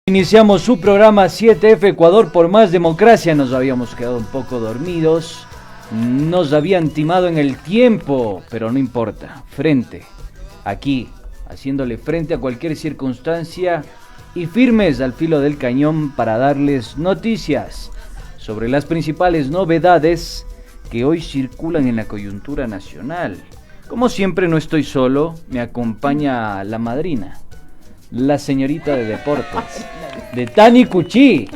Iniciamos su programa 7F Ecuador por más democracia. Nos habíamos quedado un poco dormidos, nos habían timado en el tiempo, pero no importa. Aquí, haciéndole frente a cualquier circunstancia y firmes al filo del cañón para darles noticias sobre las principales novedades que hoy circulan en la coyuntura nacional. Como siempre no estoy solo, me acompaña la madrina, la señorita de deportes, de Tani Cuchi.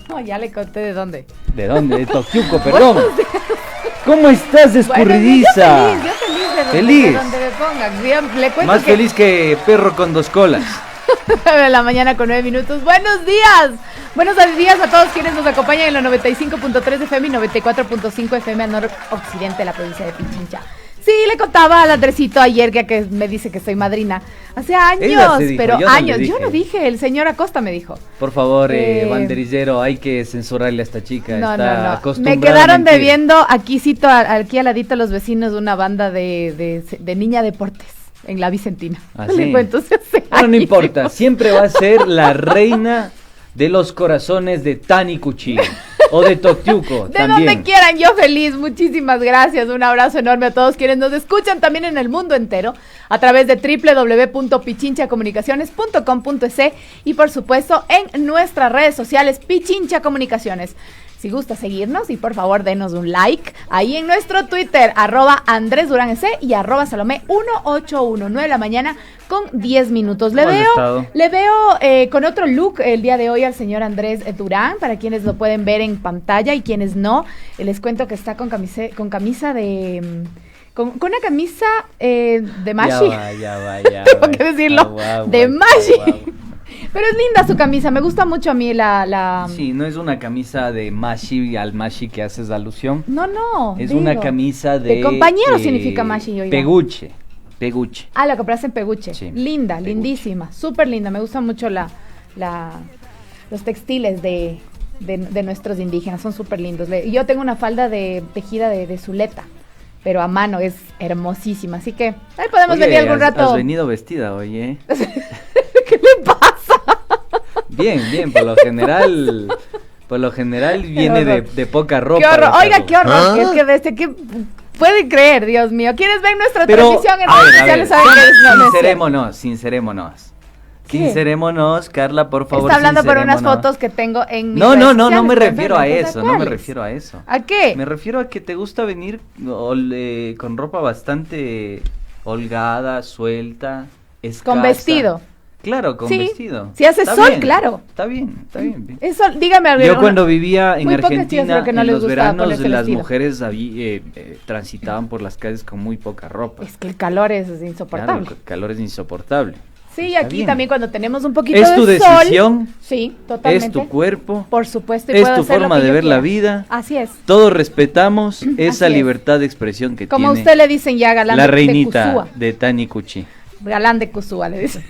No, ya le conté de dónde. ¿De dónde? De Tokyuco, perdón. ¿Cómo estás, escurridiza? Bueno, yo feliz de donde me pongan. Le cuento más feliz que perro con dos colas. 9 de la mañana con 9 minutos. Buenos días. Buenos días a todos quienes nos acompañan en la 95.3 FM y 94.5 FM al noroccidente de la provincia de Pichincha. Sí, le contaba al Andresito ayer que me dice que soy madrina. Hace años, dijo, pero yo años. No yo no dije, el señor Acosta me dijo. Por favor, banderillero, hay que censurarle a esta chica. No. Acostumbrada me quedaron debiendo, aquí al ladito los vecinos, una banda de Niña Deportes en la Vicentina. ¿Ah, le sí? cuento, Bueno, no importa, siempre va a ser la reina de los corazones de Tani Cuchi. O de Tokyuco de también. donde quieran, yo feliz, muchísimas gracias, un abrazo enorme a todos quienes nos escuchan también en el mundo entero, a través de www.pichinchacomunicaciones.com.es y por supuesto en nuestras redes sociales, Pichincha Comunicaciones. Si gusta seguirnos y por favor denos un like ahí en nuestro Twitter, @AndrésDuranEC y @Salomé1819 de la mañana con 10 minutos. Le veo con otro look el día de hoy al señor Andrés Durán, para quienes lo pueden ver en pantalla y quienes no, les cuento que está con camisa de... Con una camisa de Mashi. Tengo que decirlo, de Mashi. Pero es linda su camisa, me gusta mucho a mí la... Sí, no es una camisa de Mashi, al Mashi que haces alusión. No. Es una camisa de... compañero significa Mashi, oiga. Peguche. Ah, la compraste en Peguche. Sí, linda, Peguche. Lindísima, súper linda. Me gustan mucho los textiles de nuestros indígenas, son súper lindos. Yo tengo una falda tejida de Zuleta, pero a mano, es hermosísima. Así que ahí podemos venir algún rato. Has venido vestida hoy, ¿eh? ¿Qué le pasa? Bien, por lo general viene de poca ropa. Qué horror, oiga, qué horror. Es que ¿qué pueden creer, Dios mío? ¿Quienes ven nuestra transmisión en redes sociales saben que es Sincerémonos, Carla, por favor. Está hablando por unas fotos que tengo en mi No me refiero a eso, ¿A qué? Me refiero a que te gusta venir con ropa bastante holgada, suelta, escasa. Con vestido. Claro, con vestido. Si hace sol, claro. Está bien. Eso, dígame. Yo cuando vivía en Argentina, que no en les los gustaba veranos ponerse las vestido. mujeres transitaban por las calles con muy poca ropa. Es que el calor es insoportable. Claro, el calor es insoportable. Sí, Está aquí bien. también cuando tenemos un poquito Es de tu sol. decisión. Sí, totalmente. Es tu cuerpo. Por supuesto. Es tu forma de ver la vida. Así es. Todos respetamos esa Así es. libertad de expresión que Como tiene usted le dicen ya, galán la de reinita Cusúa. de Tani Cuchi. Galán de Cusúa, le dicen.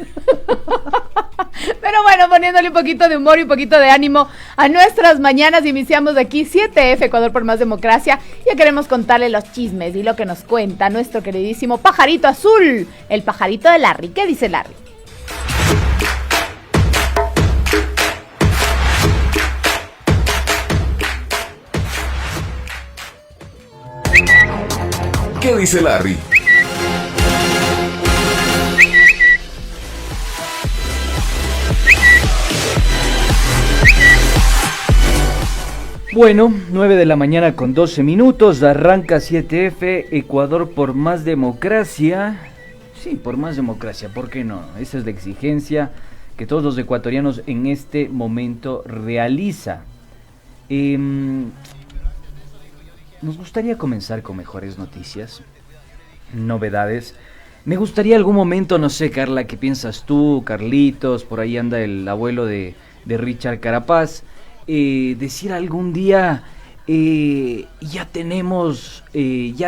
Pero bueno, poniéndole un poquito de humor y un poquito de ánimo a nuestras mañanas, iniciamos aquí 7F Ecuador por más democracia. Ya queremos contarle los chismes y lo que nos cuenta nuestro queridísimo pajarito azul, el pajarito de Larry. ¿Qué dice Larry? ¿Qué dice Larry? Bueno, 9 de la mañana con 12 minutos, arranca 7F, Ecuador por más democracia. Sí, por más democracia, ¿por qué no? Esa es la exigencia que todos los ecuatorianos en este momento realiza. Nos gustaría comenzar con mejores noticias, novedades. Me gustaría algún momento, no sé, Carla, ¿qué piensas tú, Carlitos? Por ahí anda el abuelo de Richard Carapaz. Decir algún día, ya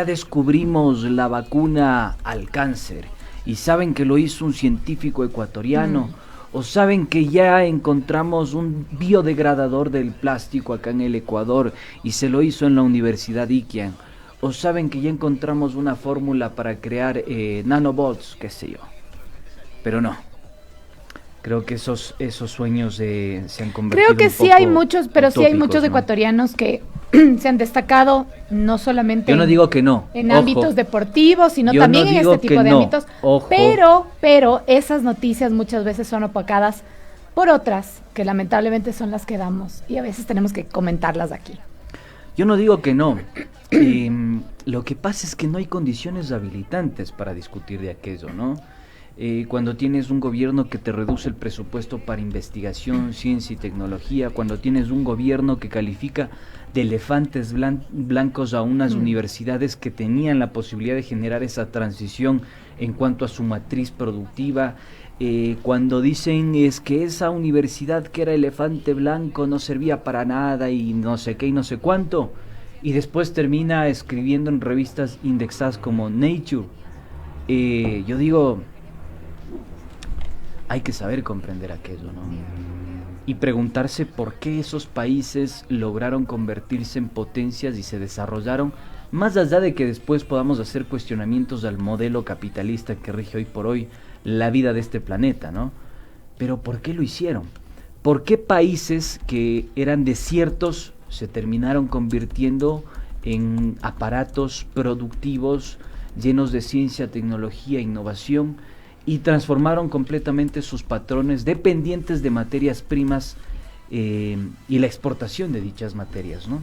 descubrimos la vacuna al cáncer, y saben que lo hizo un científico ecuatoriano, o saben que ya encontramos un biodegradador del plástico acá en el Ecuador, y se lo hizo en la Universidad Iquian, o saben que ya encontramos una fórmula para crear nanobots, qué sé yo. Pero no. Creo que esos sueños se han convertido Creo que un sí hay poco muchos, pero sí hay utópicos, muchos ¿no? ecuatorianos que se han destacado no solamente Yo no digo que no. en ojo. ámbitos deportivos, sino Yo también no en digo este tipo que de no, ámbitos. ojo. Pero esas noticias muchas veces son opacadas por otras que lamentablemente son las que damos y a veces tenemos que comentarlas aquí. Yo no digo que no. Lo que pasa es que no hay condiciones habilitantes para discutir de aquello, ¿no? Cuando tienes un gobierno que te reduce el presupuesto para investigación, ciencia y tecnología, cuando tienes un gobierno que califica de elefantes blancos a unas universidades que tenían la posibilidad de generar esa transición en cuanto a su matriz productiva, cuando dicen es que esa universidad que era elefante blanco no servía para nada y no sé qué y no sé cuánto, y después termina escribiendo en revistas indexadas como Nature. Yo digo, hay que saber comprender aquello, ¿no? Y preguntarse por qué esos países lograron convertirse en potencias y se desarrollaron, más allá de que después podamos hacer cuestionamientos al modelo capitalista que rige hoy por hoy la vida de este planeta, ¿no? Pero ¿por qué lo hicieron? ¿Por qué países que eran desiertos se terminaron convirtiendo en aparatos productivos llenos de ciencia, tecnología e innovación y transformaron completamente sus patrones dependientes de materias primas y la exportación de dichas materias, ¿no?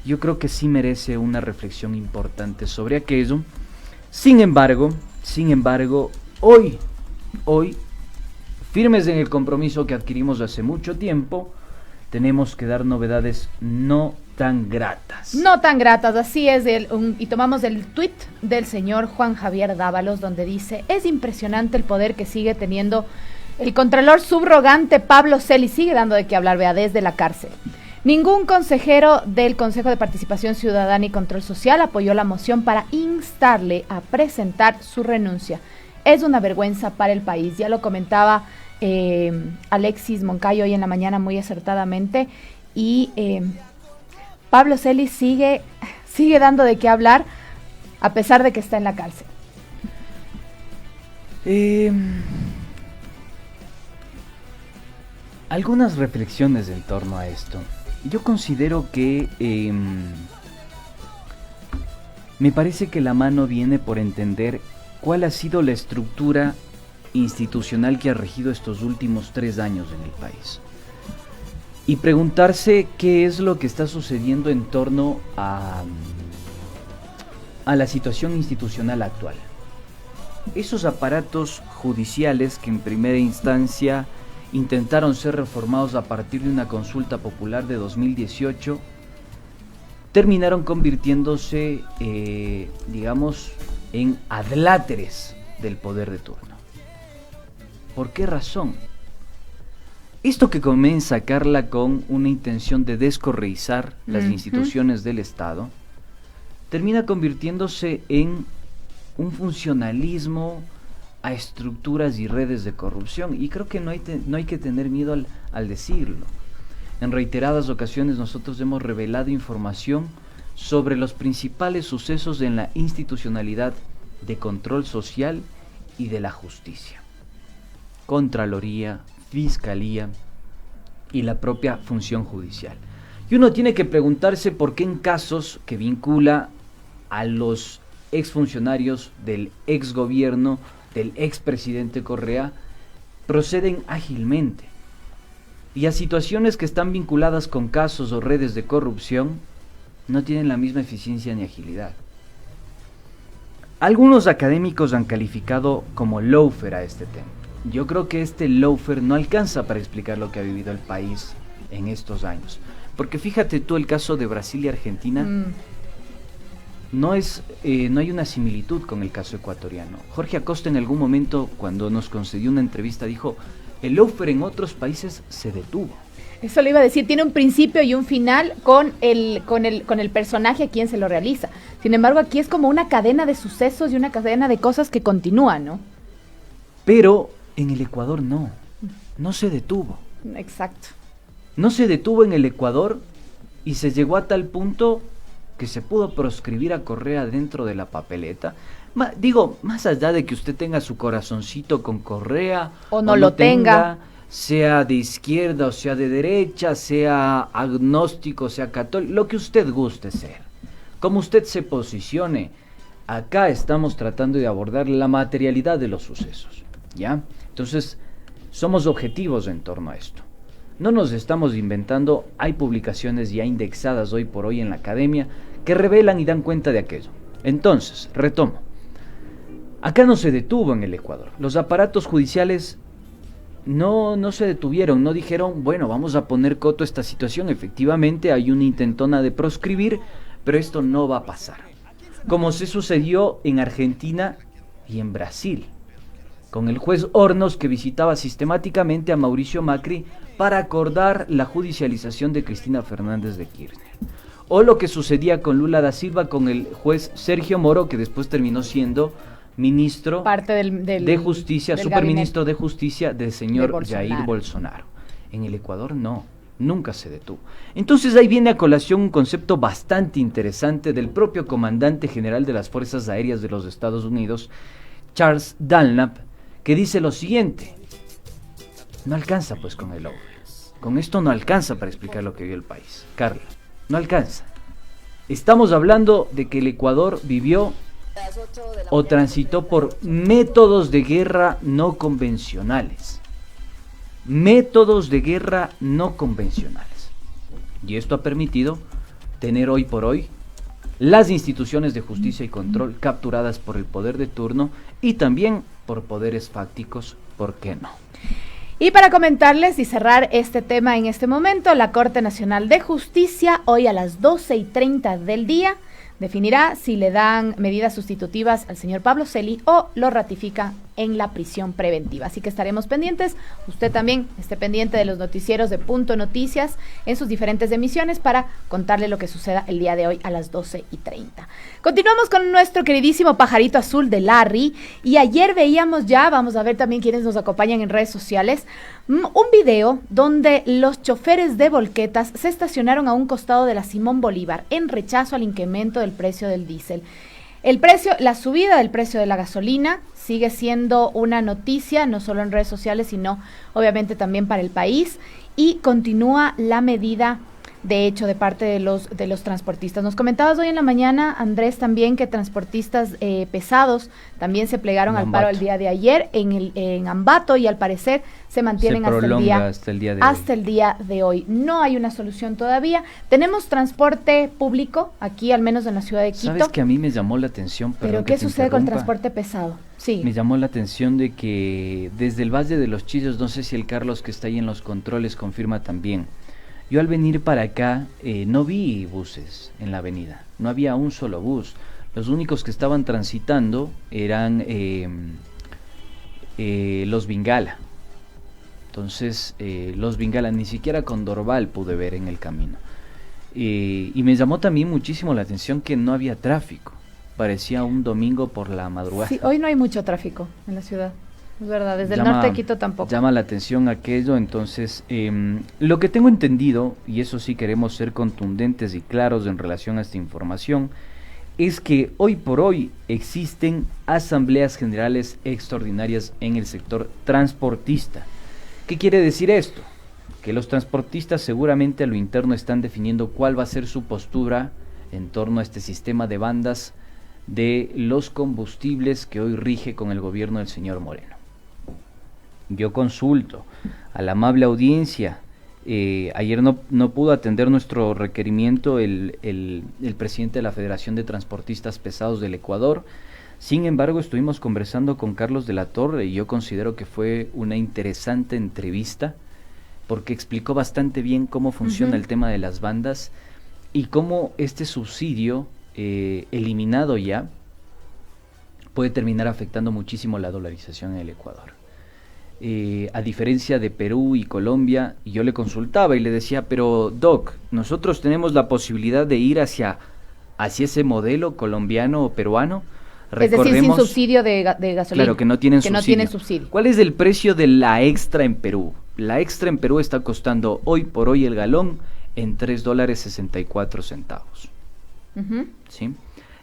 Yo creo que sí merece una reflexión importante sobre aquello. Sin embargo, hoy, firmes en el compromiso que adquirimos hace mucho tiempo, tenemos que dar novedades no tan gratas. No tan gratas, así es, y tomamos el tuit del señor Juan Javier Dávalos, donde dice: es impresionante el poder que sigue teniendo el contralor subrogante Pablo Celis, sigue dando de qué hablar, vea, desde la cárcel. Ningún consejero del Consejo de Participación Ciudadana y Control Social apoyó la moción para instarle a presentar su renuncia. Es una vergüenza para el país, ya lo comentaba Alexis Moncayo hoy en la mañana muy acertadamente, y Pablo Celis sigue dando de qué hablar a pesar de que está en la cárcel. Algunas reflexiones en torno a esto. Yo considero que me parece que la mano viene por entender cuál ha sido la estructura institucional que ha regido estos últimos 3 años en el país. Y preguntarse qué es lo que está sucediendo en torno a la situación institucional actual. Esos aparatos judiciales que en primera instancia intentaron ser reformados a partir de una consulta popular de 2018, terminaron convirtiéndose, digamos, en adláteres del poder de turno. ¿Por qué razón? Esto que comienza Carla con una intención de descorreizar las instituciones del Estado, termina convirtiéndose en un funcionalismo a estructuras y redes de corrupción, y creo que no hay que tener miedo al decirlo. En reiteradas ocasiones nosotros hemos revelado información sobre los principales sucesos en la institucionalidad de control social y de la justicia. Contraloría, Fiscalía y la propia función judicial. Y uno tiene que preguntarse por qué en casos que vincula a los exfuncionarios del exgobierno del expresidente Correa proceden ágilmente, y a situaciones que están vinculadas con casos o redes de corrupción no tienen la misma eficiencia ni agilidad. Algunos académicos han calificado como lawfare a este tema. Yo creo que este lawfare no alcanza para explicar lo que ha vivido el país en estos años, porque fíjate tú el caso de Brasil y Argentina. No hay una similitud con el caso ecuatoriano. Jorge Acosta en algún momento, cuando nos concedió una entrevista, dijo: el lawfare en otros países se detuvo. Eso le iba a decir, tiene un principio y un final con el personaje a quien se lo realiza. Sin embargo, aquí es como una cadena de sucesos y una cadena de cosas que continúan, ¿no? Pero en el Ecuador no se detuvo. Exacto. No se detuvo en el Ecuador y se llegó a tal punto que se pudo proscribir a Correa dentro de la papeleta, Digo, más allá de que usted tenga su corazoncito con Correa o no lo tenga, sea de izquierda o sea de derecha, sea agnóstico, sea católico, lo que usted guste ser, como usted se posicione, acá estamos tratando de abordar la materialidad de los sucesos, ¿ya? Entonces, somos objetivos en torno a esto. No nos estamos inventando, hay publicaciones ya indexadas hoy por hoy en la academia que revelan y dan cuenta de aquello. Entonces, retomo. Acá no se detuvo en el Ecuador. Los aparatos judiciales no se detuvieron, no dijeron, bueno, vamos a poner coto a esta situación. Efectivamente, hay una intentona de proscribir, pero esto no va a pasar. Como se sucedió en Argentina y en Brasil, con el juez Hornos que visitaba sistemáticamente a Mauricio Macri para acordar la judicialización de Cristina Fernández de Kirchner. O lo que sucedía con Lula da Silva con el juez Sergio Moro, que después terminó siendo ministro de Justicia, superministro de Justicia del señor Jair Bolsonaro. En el Ecuador no, nunca se detuvo. Entonces ahí viene a colación un concepto bastante interesante del propio comandante general de las Fuerzas Aéreas de los Estados Unidos, Charles Dunlap, que dice lo siguiente: no alcanza pues con el logro. Con esto no alcanza para explicar lo que vio el país. Carla, no alcanza. Estamos hablando de que el Ecuador vivió o transitó por métodos de guerra no convencionales. Métodos de guerra no convencionales. Y esto ha permitido tener hoy por hoy las instituciones de justicia y control capturadas por el poder de turno y también por poderes fácticos, ¿por qué no? Y para comentarles y cerrar este tema en este momento, la Corte Nacional de Justicia, hoy a las 12:30 del día, definirá si le dan medidas sustitutivas al señor Pablo Celi o lo ratifica en la prisión preventiva. Así que estaremos pendientes. Usted también esté pendiente de los noticieros de Punto Noticias en sus diferentes emisiones para contarle lo que suceda el día de hoy a las 12:30. Continuamos con nuestro queridísimo pajarito azul de Larry. Y ayer veíamos ya, vamos a ver también quienes nos acompañan en redes sociales, un video donde los choferes de volquetas se estacionaron a un costado de la Simón Bolívar en rechazo al incremento del precio del diésel. La subida del precio de la gasolina sigue siendo una noticia, no solo en redes sociales, sino obviamente también para el país, y continúa la medida, de hecho, de parte de los transportistas. Nos comentabas hoy en la mañana, Andrés, también que transportistas pesados también se plegaron al paro el día de ayer en Ambato, y al parecer se mantienen hasta el día de hoy. No hay una solución todavía. Tenemos transporte público aquí, al menos en la ciudad de Quito. ¿Sabes que a mí me llamó la atención? ¿Pero qué sucede con el transporte pesado? Sí. Me llamó la atención de que desde el Valle de los Chillos, no sé si el Carlos que está ahí en los controles confirma también, yo al venir para acá no vi buses en la avenida, no había un solo bus. Los únicos que estaban transitando eran los Bingala. Entonces, los Bingala, ni siquiera con Dorval pude ver en el camino. Y me llamó también muchísimo la atención que no había tráfico. Parecía un domingo por la madrugada. Sí, hoy no hay mucho tráfico en la ciudad. Es verdad, desde el norte de Quito tampoco. Llama la atención aquello. Entonces, lo que tengo entendido, y eso sí queremos ser contundentes y claros en relación a esta información, es que hoy por hoy existen asambleas generales extraordinarias en el sector transportista. ¿Qué quiere decir esto? Que los transportistas seguramente a lo interno están definiendo cuál va a ser su postura en torno a este sistema de bandas de los combustibles que hoy rige con el gobierno del señor Moreno. Yo consulto a la amable audiencia. Ayer no pudo atender nuestro requerimiento el presidente de la Federación de Transportistas Pesados del Ecuador. Sin embargo, estuvimos conversando con Carlos de la Torre y yo considero que fue una interesante entrevista porque explicó bastante bien cómo funciona el tema de las bandas y cómo este subsidio eliminado ya puede terminar afectando muchísimo la dolarización en el Ecuador. A diferencia de Perú y Colombia, y yo le consultaba y le decía, pero Doc, nosotros tenemos la posibilidad de ir hacia ese modelo colombiano o peruano. Es decir, sin subsidio de gasolina. Claro, que no tienen subsidio. ¿Cuál es el precio de la extra en Perú? La extra en Perú está costando hoy por hoy el galón en $3.64. ¿Sí?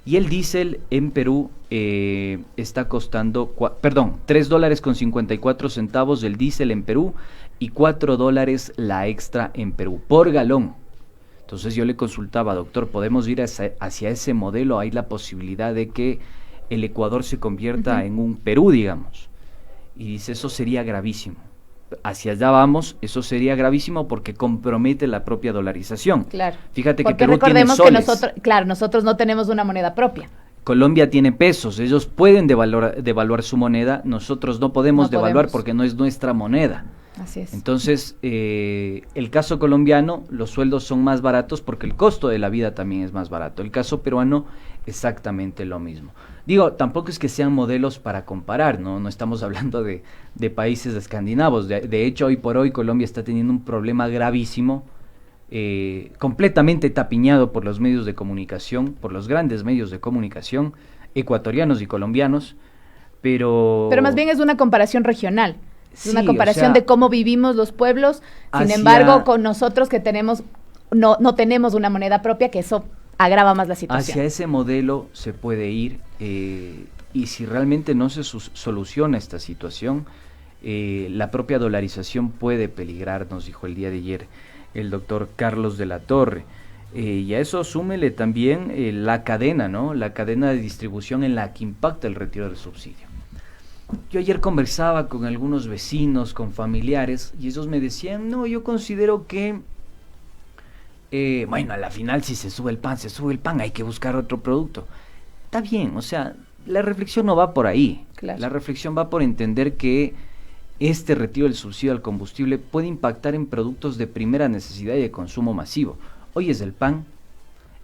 Y el diésel en Perú está costando, $3.54 el diésel en Perú y $4 la extra en Perú por galón. Entonces yo le consultaba, doctor, ¿podemos ir hacia ese modelo? ¿Hay la posibilidad de que el Ecuador se convierta en un Perú, digamos? Y dice, eso sería gravísimo. Hacia allá vamos, eso sería gravísimo porque compromete la propia dolarización. Claro. Fíjate porque que Perú recordemos tiene soles. que nosotros no tenemos una moneda propia. Colombia tiene pesos, ellos pueden devaluar su moneda, nosotros no podemos devaluar porque no es nuestra moneda. Así es. Entonces, el caso colombiano, los sueldos son más baratos porque el costo de la vida también es más barato. El caso peruano, exactamente lo mismo. Digo, tampoco es que sean modelos para comparar, no estamos hablando de países escandinavos. De hecho, hoy por hoy Colombia está teniendo un problema gravísimo, completamente tapiñado por los medios de comunicación, por los grandes medios de comunicación, ecuatorianos y colombianos, pero más bien es una comparación regional. Es sí, una comparación de cómo vivimos los pueblos, sin embargo, con nosotros que tenemos, no tenemos una moneda propia, que eso agrava más la situación. Hacia ese modelo se puede ir, y si realmente no se soluciona esta situación, la propia dolarización puede peligrar, nos dijo el día de ayer el doctor Carlos de la Torre. Y a eso súmele también la cadena, ¿no? La cadena de distribución en la que impacta el retiro del subsidio. Yo ayer conversaba con algunos vecinos, con familiares, y ellos me decían, no, yo considero que, bueno, a la final si se sube el pan, hay que buscar otro producto. Está bien, o sea, la reflexión no va por ahí. Claro. La reflexión va por entender que este retiro del subsidio al combustible puede impactar en productos de primera necesidad y de consumo masivo. Hoy es el pan,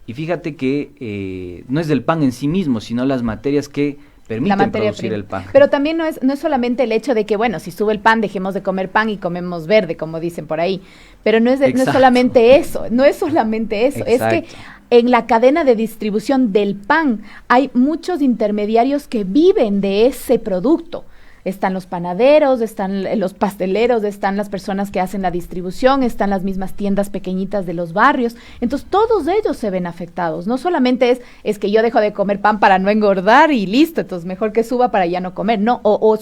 y fíjate que no es del pan en sí mismo, sino las materias que permiten producir el pan. Pero también no es solamente el hecho de que, bueno, si sube el pan, dejemos de comer pan y comemos verde, como dicen por ahí. Pero no es solamente eso, Exacto. Es que en la cadena de distribución del pan hay muchos intermediarios que viven de ese producto. Están los panaderos, están los pasteleros, están las personas que hacen la distribución, están las mismas tiendas pequeñitas de los barrios. Entonces, todos ellos se ven afectados. No solamente es que yo dejo de comer pan para no engordar y listo, entonces mejor que suba para ya no comer, no, o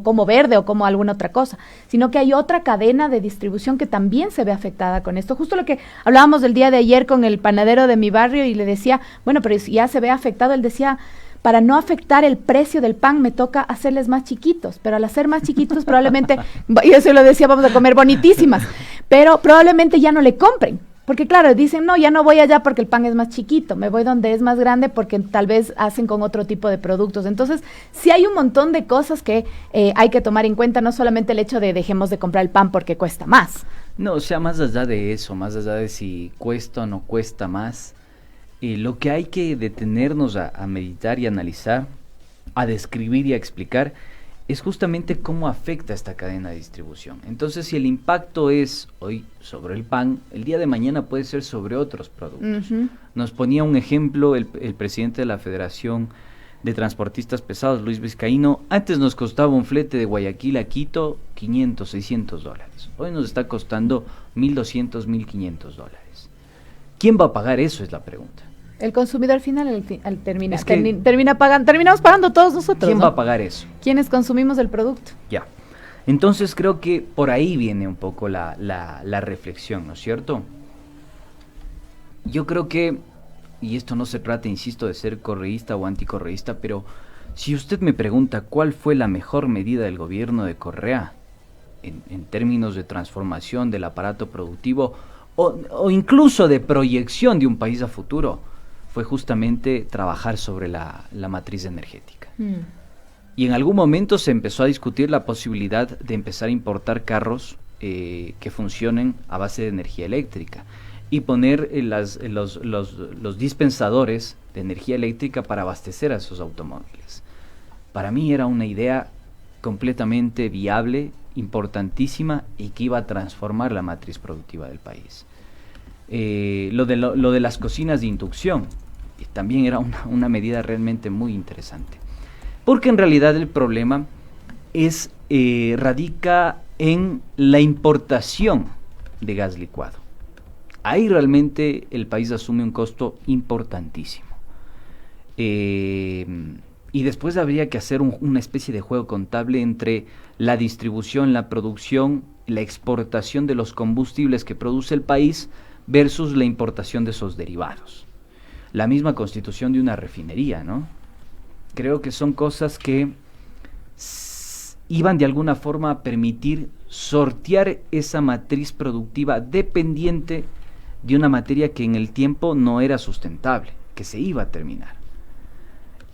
como verde o como alguna otra cosa, sino que hay otra cadena de distribución que también se ve afectada con esto. Justo lo que hablábamos el día de ayer con el panadero de mi barrio y le decía, bueno, pero ya se ve afectado, él decía, para no afectar el precio del pan me toca hacerles más chiquitos, pero al hacer más chiquitos probablemente, y eso lo decía, vamos a comer bonitísimas, pero probablemente ya no le compren, porque claro, dicen, no, ya no voy allá porque el pan es más chiquito, me voy donde es más grande porque tal vez hacen con otro tipo de productos. Entonces, sí hay un montón de cosas que hay que tomar en cuenta, no solamente el hecho de dejemos de comprar el pan porque cuesta más. No, o sea, más allá de eso, más allá de si cuesta o no cuesta más, lo que hay que detenernos a meditar y analizar, a describir y a explicar, es justamente cómo afecta esta cadena de distribución. Entonces, si el impacto es hoy sobre el pan, el día de mañana puede ser sobre otros productos. Uh-huh. Nos ponía un ejemplo el presidente de la Federación de Transportistas Pesados, Luis Vizcaíno. Antes nos costaba un flete de Guayaquil a Quito $500, $600. Hoy nos está costando $1,200, $1,500. ¿Quién va a pagar eso? Es la pregunta. El consumidor final terminamos pagando todos nosotros. ¿Quién va a pagar eso? Quienes consumimos el producto. Ya. Entonces creo que por ahí viene un poco la reflexión, ¿no es cierto? Yo creo que, y esto no se trata, insisto, de ser correísta o anticorreísta, pero si usted me pregunta cuál fue la mejor medida del gobierno de Correa en términos de transformación del aparato productivo o incluso de proyección de un país a futuro, fue justamente trabajar sobre la matriz energética. Y en algún momento se empezó a discutir la posibilidad de empezar a importar carros que funcionen a base de energía eléctrica y poner los dispensadores de energía eléctrica para abastecer a esos automóviles. Para mí era una idea completamente viable, importantísima y que iba a transformar la matriz productiva del país. Lo de las cocinas de inducción también era una medida realmente muy interesante, porque en realidad el problema radica en la importación de gas licuado. Ahí realmente el país asume un costo importantísimo. Y después habría que hacer una especie de juego contable entre la distribución, la producción, la exportación de los combustibles que produce el país versus la importación de esos derivados. La misma constitución de una refinería, ¿no? Creo que son cosas que iban de alguna forma a permitir sortear esa matriz productiva dependiente de una materia que en el tiempo no era sustentable, que se iba a terminar.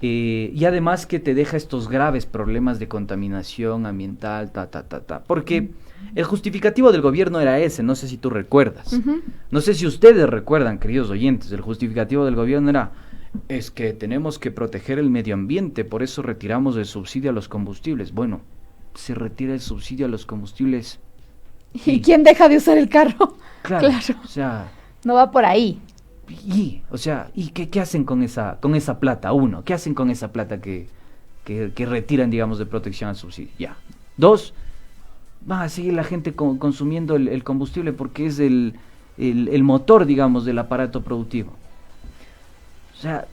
Y además que te deja estos graves problemas de contaminación ambiental, porque el justificativo del gobierno era ese, no sé si tú recuerdas. No sé si ustedes recuerdan, queridos oyentes, el justificativo del gobierno era, es que tenemos que proteger el medio ambiente, por eso retiramos el subsidio a los combustibles. Bueno, se retira el subsidio a los combustibles. ¿Y quién deja de usar el carro? Claro. O sea, no va por ahí. ¿Y qué hacen con esa plata? Uno, ¿qué hacen con esa plata que retiran, digamos, de protección al subsidio? Ya. Dos, va a seguir la gente consumiendo el combustible porque es el motor, digamos, del aparato productivo. O sea,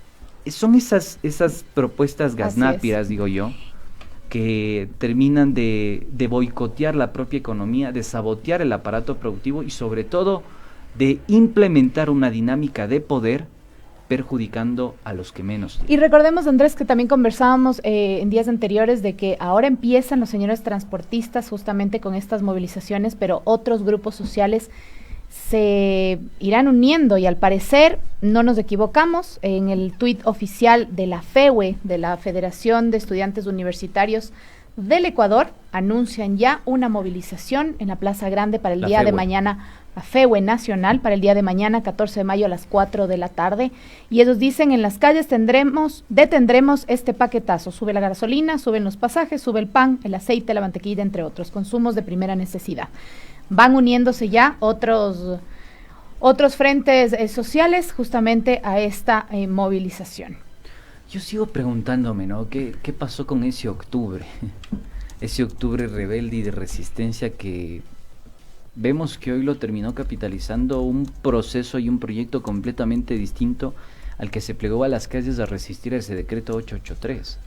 son esas propuestas gaznápiras, digo yo, que terminan de boicotear la propia economía, de sabotear el aparato productivo y sobre todo de implementar una dinámica de poder perjudicando a los que menos tienen. Y recordemos, Andrés, que también conversábamos en días anteriores de que ahora empiezan los señores transportistas justamente con estas movilizaciones, pero otros grupos sociales se irán uniendo y al parecer, no nos equivocamos, en el tuit oficial de la FEUE, de la Federación de Estudiantes Universitarios del Ecuador, anuncian ya una movilización en la Plaza Grande para el día de mañana, la FEUE Nacional, para el día de mañana, 14 de mayo a las 4 de la tarde, y ellos dicen, en las calles detendremos este paquetazo, sube la gasolina, suben los pasajes, sube el pan, el aceite, la mantequilla, entre otros, consumos de primera necesidad. Van uniéndose ya otros frentes sociales justamente a esta movilización. Yo sigo preguntándome, ¿no? ¿Qué pasó con ese octubre? Ese octubre rebelde y de resistencia que vemos que hoy lo terminó capitalizando un proceso y un proyecto completamente distinto al que se plegó a las calles a resistir a ese decreto 883.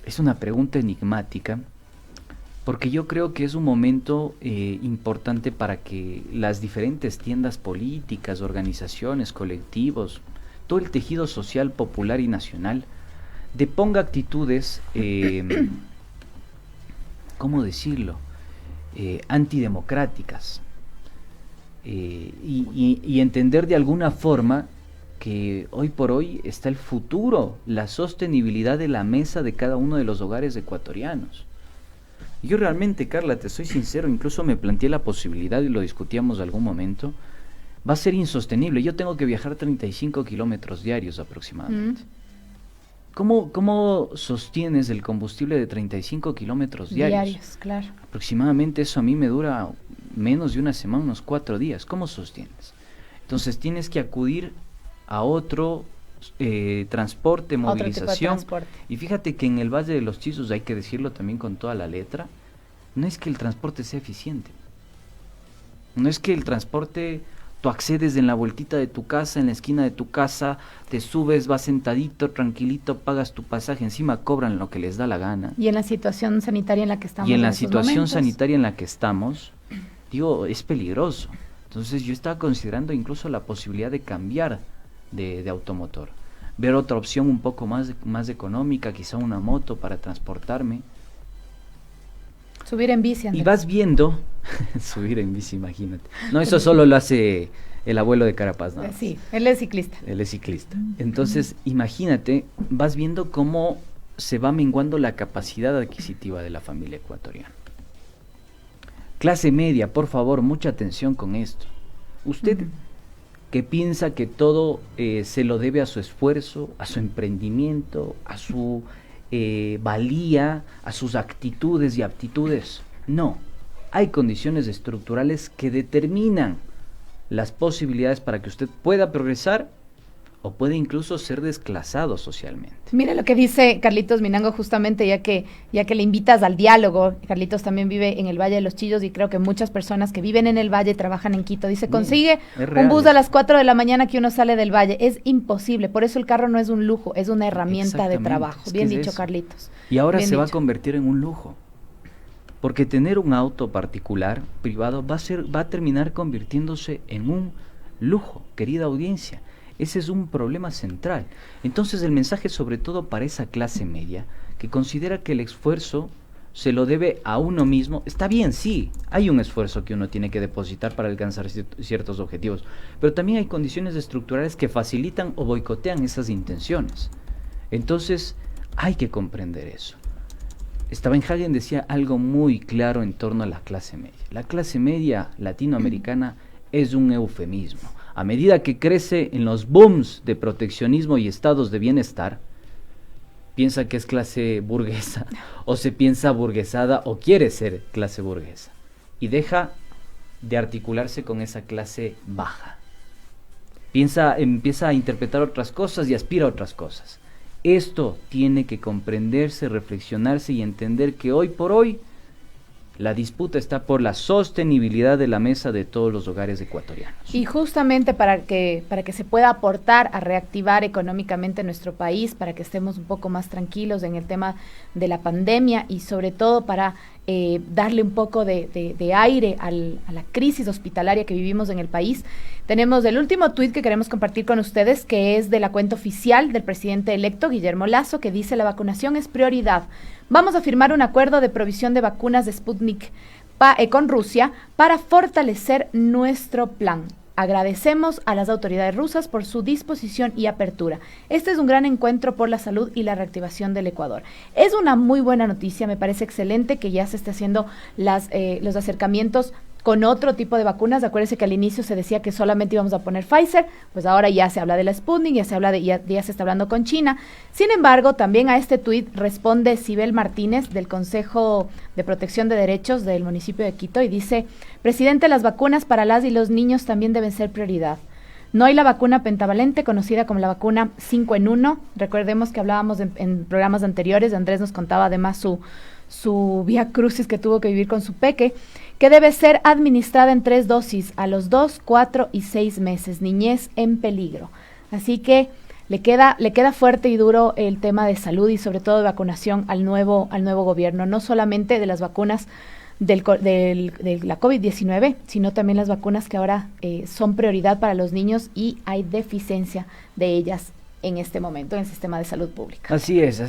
Es una pregunta enigmática, porque yo creo que es un momento importante para que las diferentes tiendas políticas, organizaciones, colectivos, todo el tejido social, popular y nacional, deponga actitudes, ¿cómo decirlo?, antidemocráticas, y entender de alguna forma que hoy por hoy está el futuro, la sostenibilidad de la mesa de cada uno de los hogares ecuatorianos. Yo realmente, Carla, te soy sincero, incluso me planteé la posibilidad y lo discutíamos algún momento, va a ser insostenible. Yo tengo que viajar 35 kilómetros diarios aproximadamente. ¿Cómo sostienes el combustible de 35 kilómetros diarios? Claro. Aproximadamente eso a mí me dura menos de una semana, unos 4 días. ¿Cómo sostienes? Entonces tienes que acudir a otro transporte, movilización. Otro tipo de transporte. Y fíjate que en el Valle de los Chizos, hay que decirlo también con toda la letra, no es que el transporte sea eficiente. No es que el transporte, tú accedes en la vueltita de tu casa, en la esquina de tu casa, te subes, vas sentadito, tranquilito, pagas tu pasaje, encima cobran lo que les da la gana. Y en la situación sanitaria en la que estamos. Y en la situación sanitaria en la que estamos, digo, es peligroso. Entonces yo estaba considerando incluso la posibilidad de cambiar de automotor, ver otra opción un poco más económica, quizá una moto para transportarme. Subir en bici, Andrés. Y vas viendo, subir en bici, imagínate. No, eso solo lo hace el abuelo de Carapaz, ¿no? Sí, él es ciclista. Él es ciclista. Entonces, imagínate, vas viendo cómo se va menguando la capacidad adquisitiva de la familia ecuatoriana. Clase media, por favor, mucha atención con esto. Usted que piensa que todo se lo debe a su esfuerzo, a su emprendimiento, a su valía, a sus actitudes y aptitudes. No, hay condiciones estructurales que determinan las posibilidades para que usted pueda progresar o puede incluso ser desclasado socialmente. Mira lo que dice Carlitos Minango, justamente ya que le invitas al diálogo. Carlitos también vive en el Valle de los Chillos y creo que muchas personas que viven en el Valle trabajan en Quito. Dice, consigue un bus a las 4 de la mañana que uno sale del Valle. Es imposible, por eso el carro no es un lujo, es una herramienta de trabajo. Bien dicho, Carlitos. Y ahora se va a convertir en un lujo. Porque tener un auto particular, privado, va a terminar convirtiéndose en un lujo, querida audiencia. Ese es un problema central. Entonces el mensaje sobre todo para esa clase media, que considera que el esfuerzo se lo debe a uno mismo. Está bien, sí, hay un esfuerzo que uno tiene que depositar para alcanzar ciertos objetivos, pero también hay condiciones estructurales que facilitan o boicotean esas intenciones. Entonces hay que comprender eso. Steinhagen decía algo muy claro en torno a la clase media. La clase media latinoamericana es un eufemismo. A medida que crece en los booms de proteccionismo y estados de bienestar, piensa que es clase burguesa, o se piensa burguesada, o quiere ser clase burguesa, y deja de articularse con esa clase baja. Empieza a interpretar otras cosas y aspira a otras cosas. Esto tiene que comprenderse, reflexionarse y entender que hoy por hoy la disputa está por la sostenibilidad de la mesa de todos los hogares ecuatorianos. Y justamente para que se pueda aportar a reactivar económicamente nuestro país, para que estemos un poco más tranquilos en el tema de la pandemia y sobre todo para darle un poco de aire a la crisis hospitalaria que vivimos en el país, tenemos el último tuit que queremos compartir con ustedes, que es de la cuenta oficial del presidente electo, Guillermo Lasso, que dice: la vacunación es prioridad. Vamos a firmar un acuerdo de provisión de vacunas de Sputnik con Rusia para fortalecer nuestro plan. Agradecemos a las autoridades rusas por su disposición y apertura. Este es un gran encuentro por la salud y la reactivación del Ecuador. Es una muy buena noticia, me parece excelente que ya se esté haciendo los acercamientos con otro tipo de vacunas. Acuérdense que al inicio se decía que solamente íbamos a poner Pfizer, pues ahora ya se habla de la Sputnik, ya se está hablando con China. Sin embargo, también a este tuit responde Sibel Martínez del Consejo de Protección de Derechos del municipio de Quito y dice: presidente, las vacunas para las y los niños también deben ser prioridad. No hay la vacuna pentavalente, conocida como la vacuna 5 en 1. Recordemos que hablábamos en programas anteriores, Andrés nos contaba además su vía crucis que tuvo que vivir con su peque, que debe ser administrada en 3 dosis a los 2, 4 y 6 meses, niñez en peligro. Así que le queda fuerte y duro el tema de salud y sobre todo de vacunación al nuevo gobierno, no solamente de las vacunas de la COVID-19, sino también las vacunas que ahora son prioridad para los niños y hay deficiencia de ellas en este momento en el sistema de salud pública. Así es.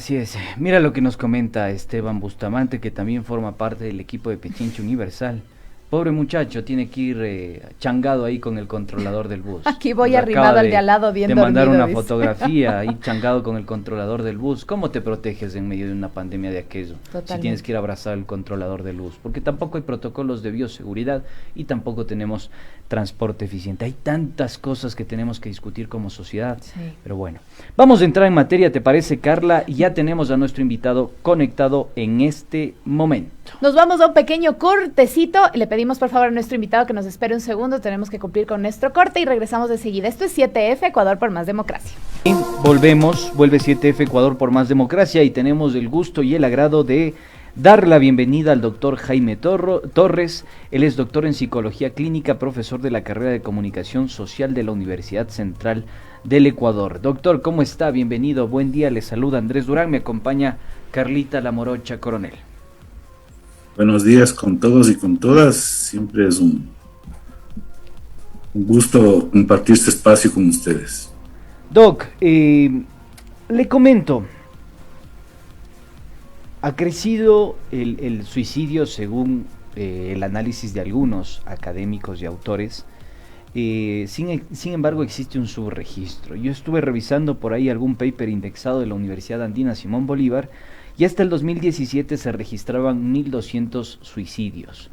Mira lo que nos comenta Esteban Bustamante, que también forma parte del equipo de Pichincha Universal. Pobre muchacho, tiene que ir changado ahí con el controlador del bus. Aquí voy arrimado al de al lado bien dormido. Te mandar una fotografía ahí changado con el controlador del bus. ¿Cómo te proteges en medio de una pandemia de aquello? Totalmente. Si tienes que ir a abrazar al controlador del bus. Porque tampoco hay protocolos de bioseguridad y tampoco tenemos transporte eficiente. Hay tantas cosas que tenemos que discutir como sociedad. Sí. Pero bueno, vamos a entrar en materia, ¿te parece, Carla? Y ya tenemos a nuestro invitado conectado en este momento. Nos vamos a un pequeño cortecito. Le pedimos por favor a nuestro invitado que nos espere un segundo. Tenemos que cumplir con nuestro corte y regresamos de seguida. Esto es 7F, Ecuador por más democracia. Y vuelve 7F, Ecuador por más democracia, y tenemos el gusto y el agrado de dar la bienvenida al doctor Jaime Torres. Él es doctor en psicología clínica, profesor de la carrera de comunicación social de la Universidad Central del Ecuador. Doctor, ¿cómo está? Bienvenido, buen día, le saluda Andrés Durán, me acompaña Carlita La Morocha Coronel. Buenos días con todos y con todas, siempre es un gusto compartir este espacio con ustedes. Doc, le comento, ha crecido el suicidio según el análisis de algunos académicos y autores. Sin embargo, existe un subregistro. Yo estuve revisando por ahí algún paper indexado de la Universidad Andina Simón Bolívar y hasta el 2017 se registraban 1.200 suicidios.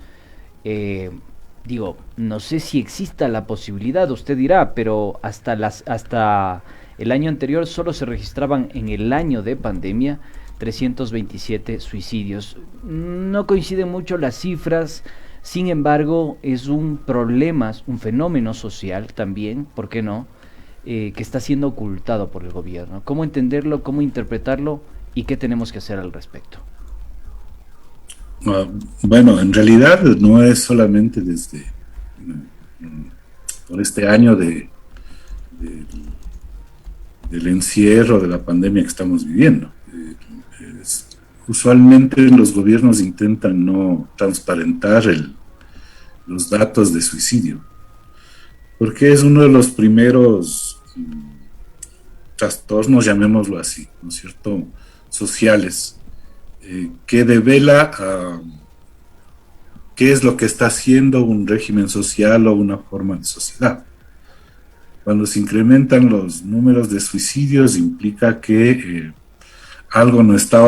No sé si exista la posibilidad, usted dirá, pero hasta el año anterior solo se registraban en el año de pandemia 327 suicidios. No coinciden mucho las cifras, sin embargo es un problema, un fenómeno social también, ¿por qué no? que está siendo ocultado por el gobierno? ¿Cómo entenderlo, cómo interpretarlo y qué tenemos que hacer al respecto? Bueno, en realidad no es solamente desde por este año de- del encierro de la pandemia que estamos viviendo. Usualmente los gobiernos intentan no transparentar los datos de suicidio, porque es uno de los primeros trastornos, llamémoslo así, ¿no es cierto?, sociales, que devela qué es lo que está haciendo un régimen social o una forma de sociedad. Cuando se incrementan los números de suicidios, implica que algo no está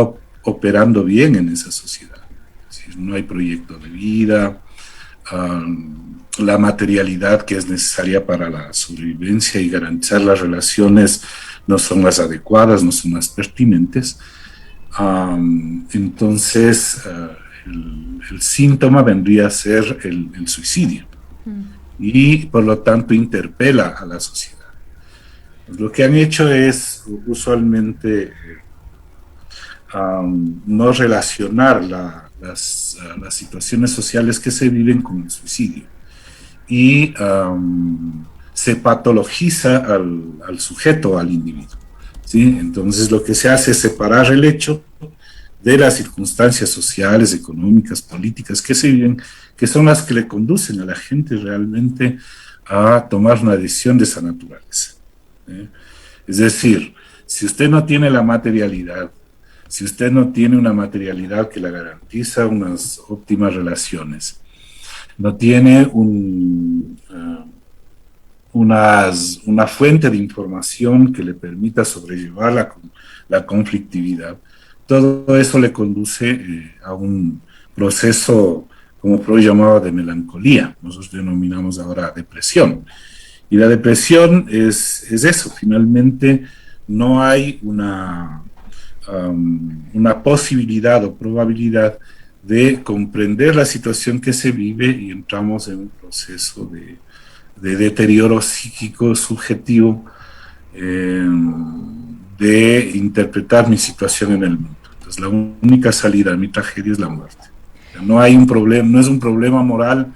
operando bien en esa sociedad. Es decir, no hay proyecto de vida, la materialidad que es necesaria para la sobrevivencia y garantizar las relaciones no son las adecuadas, no son las pertinentes. Entonces, el síntoma vendría a ser el suicidio y por lo tanto interpela a la sociedad. Pues lo que han hecho es usualmente no relacionar las situaciones sociales que se viven con el suicidio y se patologiza al sujeto, al individuo, ¿sí? Entonces lo que se hace es separar el hecho de las circunstancias sociales, económicas, políticas que se viven, que son las que le conducen a la gente realmente a tomar una decisión de esa naturaleza, ¿eh? Es decir, si usted no tiene la materialidad, si usted no tiene una materialidad que le garantiza unas óptimas relaciones, no tiene una fuente de información que le permita sobrellevar la conflictividad, todo eso le conduce a un proceso, como Freud llamaba, de melancolía. Nosotros denominamos ahora depresión. Y la depresión es eso, finalmente no hay una posibilidad o probabilidad de comprender la situación que se vive y entramos en un proceso de deterioro psíquico subjetivo, de interpretar mi situación en el mundo. Entonces la única salida a mi tragedia es la muerte. No hay un problema, no es un problema moral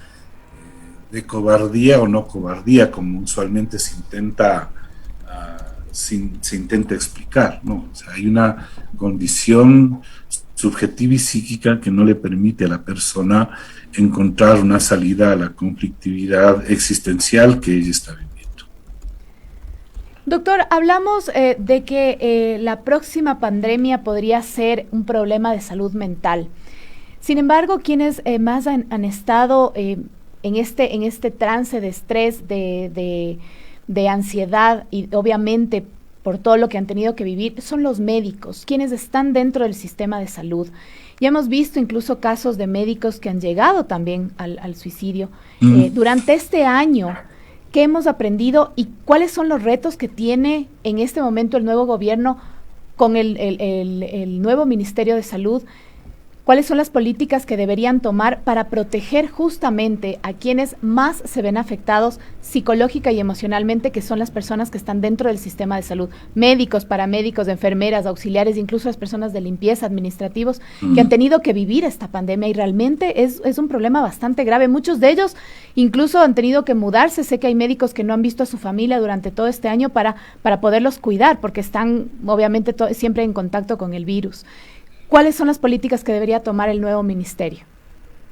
de cobardía o no cobardía, como usualmente se intenta explicar, ¿no? O sea, hay una condición subjetiva y psíquica que no le permite a la persona encontrar una salida a la conflictividad existencial que ella está viviendo. Doctor, hablamos de que la próxima pandemia podría ser un problema de salud mental. Sin embargo, quienes más han estado en este trance de estrés, de ansiedad y obviamente por todo lo que han tenido que vivir, son los médicos, quienes están dentro del sistema de salud. Ya hemos visto incluso casos de médicos que han llegado también al suicidio. Durante este año, ¿qué hemos aprendido y cuáles son los retos que tiene en este momento el nuevo gobierno con el nuevo Ministerio de Salud? ¿Cuáles son las políticas que deberían tomar para proteger justamente a quienes más se ven afectados psicológica y emocionalmente, que son las personas que están dentro del sistema de salud? Médicos, paramédicos, enfermeras, auxiliares, incluso las personas de limpieza, administrativos, que han tenido que vivir esta pandemia y realmente es un problema bastante grave. Muchos de ellos incluso han tenido que mudarse. Sé que hay médicos que no han visto a su familia durante todo este año para poderlos cuidar, porque están obviamente siempre en contacto con el virus. ¿Cuáles son las políticas que debería tomar el nuevo ministerio?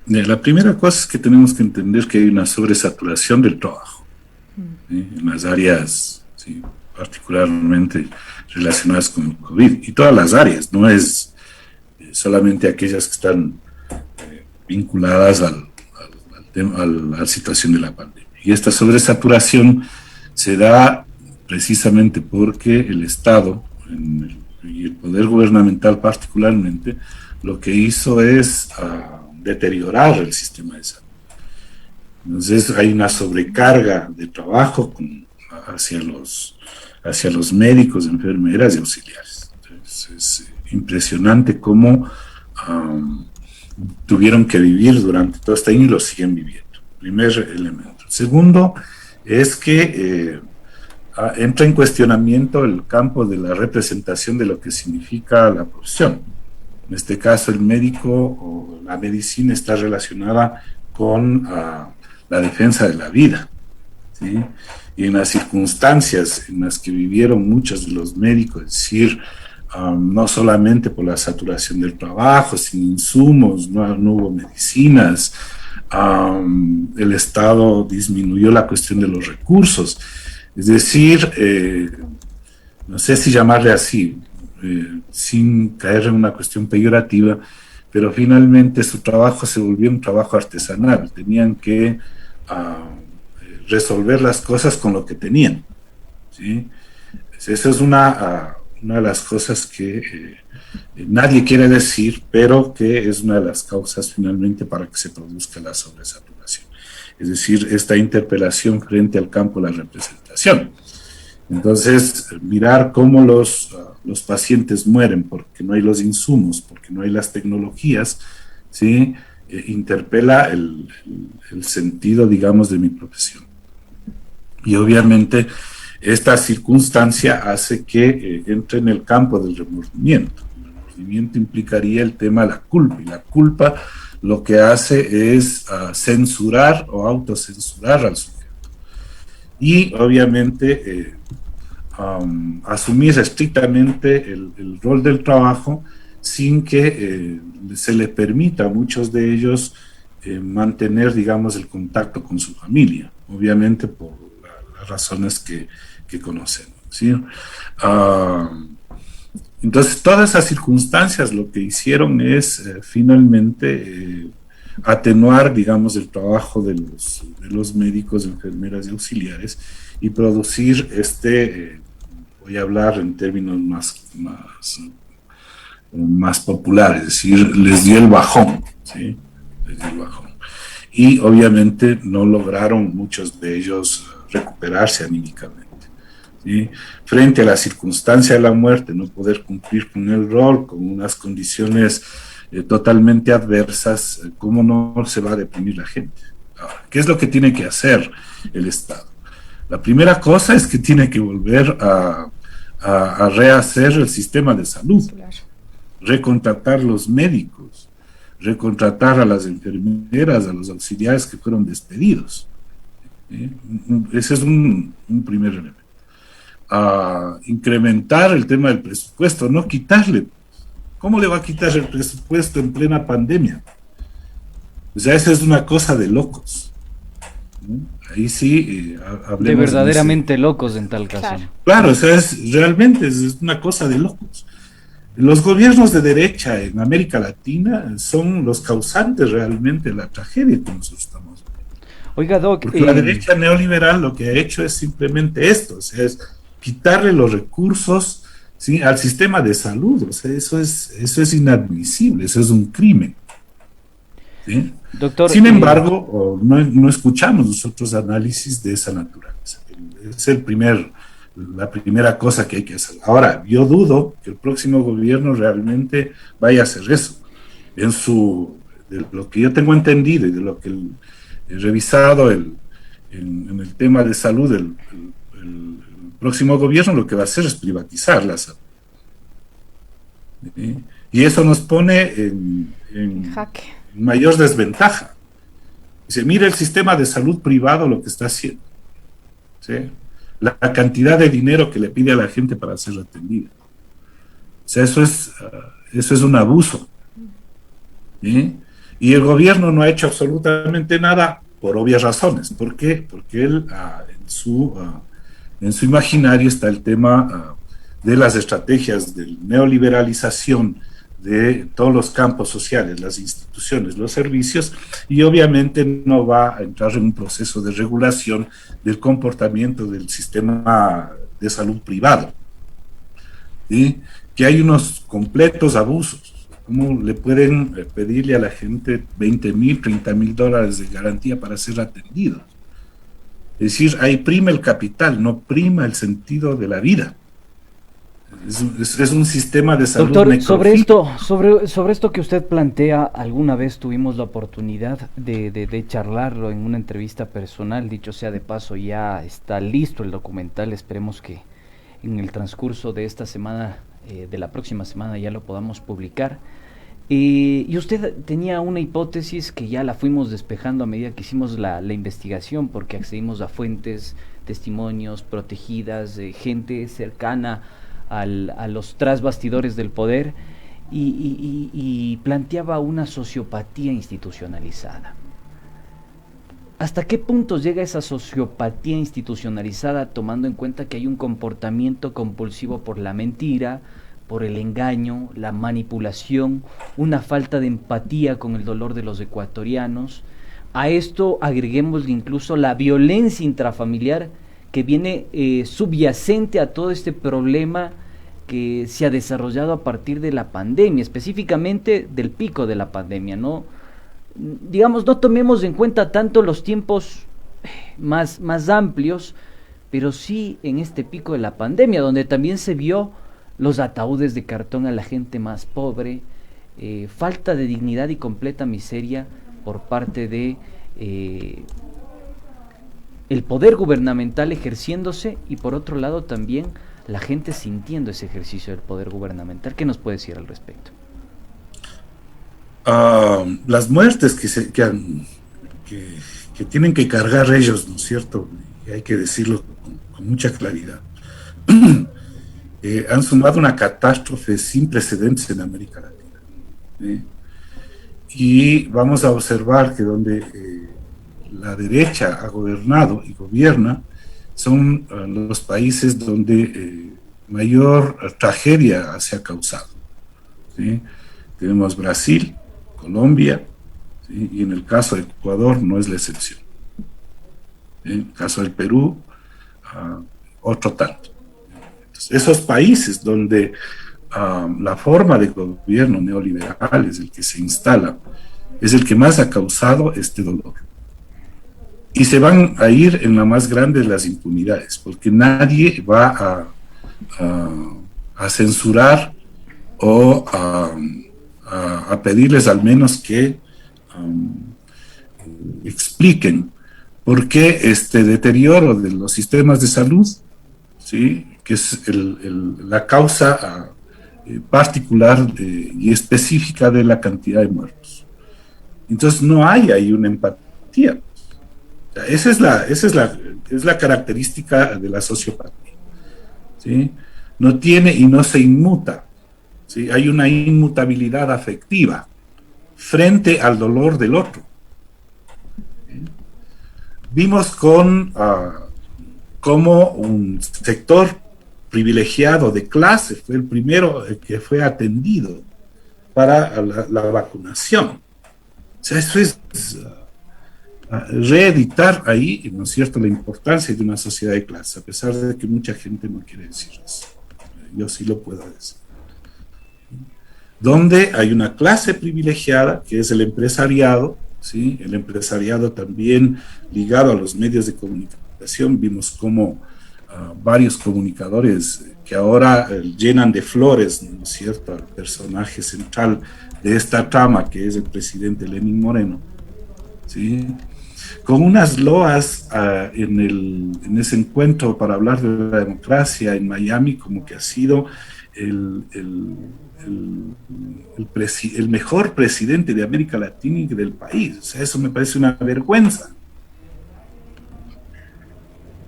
La primera cosa es que tenemos que entender que hay una sobresaturación del trabajo, ¿sí? En las áreas, ¿sí?, particularmente relacionadas con el COVID, y todas las áreas, no es solamente aquellas que están vinculadas a la situación de la pandemia. Y esta sobresaturación se da precisamente porque el Estado, y el poder gubernamental particularmente, lo que hizo es deteriorar el sistema de salud. Entonces hay una sobrecarga de trabajo hacia los médicos, enfermeras y auxiliares. Entonces, es impresionante cómo tuvieron que vivir durante todo este año y lo siguen viviendo. Primer elemento. Segundo es que entra en cuestionamiento el campo de la representación de lo que significa la profesión. En este caso, el médico o la medicina está relacionada con la defensa de la vida, ¿sí? Y en las circunstancias en las que vivieron muchos de los médicos, es decir, no solamente por la saturación del trabajo, sin insumos, no hubo medicinas, el Estado disminuyó la cuestión de los recursos, es decir, no sé si llamarle así, sin caer en una cuestión peyorativa, pero finalmente su trabajo se volvió un trabajo artesanal, tenían que resolver las cosas con lo que tenían, ¿sí? Esa es una de las cosas que nadie quiere decir, pero que es una de las causas finalmente para que se produzca la sobresaturación. Es decir, esta interpelación frente al campo de la representación. Entonces, mirar cómo los pacientes mueren porque no hay los insumos, porque no hay las tecnologías, ¿sí? Interpela el sentido, digamos, de mi profesión. Y obviamente esta circunstancia hace que entre en el campo del remordimiento. El remordimiento implicaría el tema de la culpa, y la culpa lo que hace es censurar o autocensurar al sujeto. Y obviamente asumir estrictamente el rol del trabajo sin que se le permita a muchos de ellos mantener, digamos, el contacto con su familia, obviamente por las razones que conocemos, ¿sí? Entonces, todas esas circunstancias lo que hicieron es finalmente atenuar, digamos, el trabajo de los médicos, enfermeras y auxiliares y producir voy a hablar en términos más populares, es decir, les dio el bajón, ¿sí? Les dio el bajón. Y obviamente no lograron muchos de ellos recuperarse anímicamente, ¿sí? Frente a la circunstancia de la muerte, no poder cumplir con el rol, con unas condiciones totalmente adversas, ¿cómo no se va a deprimir la gente? Ahora, ¿qué es lo que tiene que hacer el Estado? La primera cosa es que tiene que volver a rehacer el sistema de salud, recontratar los médicos, recontratar a las enfermeras, a los auxiliares que fueron despedidos. Ese es un primer elemento. Incrementar el tema del presupuesto, no quitarle. ¿Cómo le va a quitar el presupuesto en plena pandemia? O sea, esa es una cosa de locos. Ahí sí, hablemos de verdaderamente locos en tal caso. Claro, o sea, realmente es una cosa de locos. Los gobiernos de derecha en América Latina son los causantes realmente de la tragedia que nosotros estamos viendo. Oiga, Doc, porque la derecha neoliberal lo que ha hecho es simplemente esto, o sea, es quitarle los recursos, ¿sí?, al sistema de salud. O sea, eso es inadmisible, eso es un crimen, ¿sí? Doctor, sin embargo, no escuchamos nosotros análisis de esa naturaleza. Es la primera cosa que hay que hacer. Ahora, yo dudo que el próximo gobierno realmente vaya a hacer eso. De lo que yo tengo entendido y de lo que he revisado en el tema de salud, el próximo gobierno lo que va a hacer es privatizar la salud. ¿Sí? Y eso nos pone en jaque, mayor desventaja. Dice, mira el sistema de salud privado lo que está haciendo, ¿sí? La cantidad de dinero que le pide a la gente para ser atendida. O sea, eso es un abuso, ¿sí? Y el gobierno no ha hecho absolutamente nada por obvias razones. ¿Por qué? Porque él en su imaginario está el tema de las estrategias de neoliberalización de todos los campos sociales, las instituciones, los servicios, y obviamente no va a entrar en un proceso de regulación del comportamiento del sistema de salud privado, ¿sí? Que hay unos completos abusos. ¿Cómo le pueden pedirle a la gente 20,000, 30,000 dólares de garantía para ser atendidos? Es decir, ahí prima el capital, no prima el sentido de la vida. Es un sistema de salud Doctor, necrofílico. sobre esto que usted plantea, alguna vez tuvimos la oportunidad de charlarlo en una entrevista personal. Dicho sea de paso, ya está listo el documental. Esperemos que en el transcurso de esta semana, de la próxima semana, ya lo podamos publicar. Y usted tenía una hipótesis que ya la fuimos despejando a medida que hicimos la investigación, porque accedimos a fuentes, testimonios protegidas, gente cercana a los tras bastidores del poder, y planteaba una sociopatía institucionalizada. ¿Hasta qué punto llega esa sociopatía institucionalizada, tomando en cuenta que hay un comportamiento compulsivo por la mentira, por el engaño, la manipulación, una falta de empatía con el dolor de los ecuatorianos? A esto agreguemos incluso la violencia intrafamiliar que viene subyacente a todo este problema que se ha desarrollado a partir de la pandemia, específicamente del pico de la pandemia, ¿no? Digamos, no tomemos en cuenta tanto los tiempos más amplios, pero sí en este pico de la pandemia, donde también se vio los ataúdes de cartón a la gente más pobre, falta de dignidad y completa miseria por parte de el poder gubernamental ejerciéndose, y por otro lado también la gente sintiendo ese ejercicio del poder gubernamental. ¿Qué nos puede decir al respecto? Las muertes que tienen que cargar ellos, ¿no es cierto? Y hay que decirlo con mucha claridad. Han sumado una catástrofe sin precedentes en América Latina. Y vamos a observar que donde la derecha ha gobernado y gobierna son los países donde mayor tragedia se ha causado. ¿Sí? Tenemos Brasil, Colombia, ¿sí? Y en el caso de Ecuador no es la excepción. En el caso del Perú, otro tanto. Entonces, esos países donde la forma de gobierno neoliberal es el que se instala, es el que más ha causado este dolor. Y se van a ir en la más grande de las impunidades, porque nadie va a censurar o a pedirles al menos que expliquen por qué este deterioro de los sistemas de salud, ¿sí? Que es la causa particular y específica de la cantidad de muertos. Entonces no hay ahí una empatía. O sea, esa es la característica de la sociopatía, ¿sí? No tiene y no se inmuta, ¿sí? Hay una inmutabilidad afectiva frente al dolor del otro. ¿Sí? Vimos cómo un sector privilegiado de clase fue el primero que fue atendido para la vacunación. O sea, eso es reeditar ahí, ¿no es cierto?, la importancia de una sociedad de clase, a pesar de que mucha gente no quiere decir eso. Yo sí lo puedo decir. Donde hay una clase privilegiada, que es el empresariado, ¿sí? El empresariado también ligado a los medios de comunicación. Vimos cómo varios comunicadores que ahora llenan de flores, ¿no es cierto?, al personaje central de esta trama, que es el presidente Lenín Moreno, ¿sí?, con unas loas en ese encuentro para hablar de la democracia en Miami, como que ha sido el mejor presidente de América Latina y del país. O sea, eso me parece una vergüenza.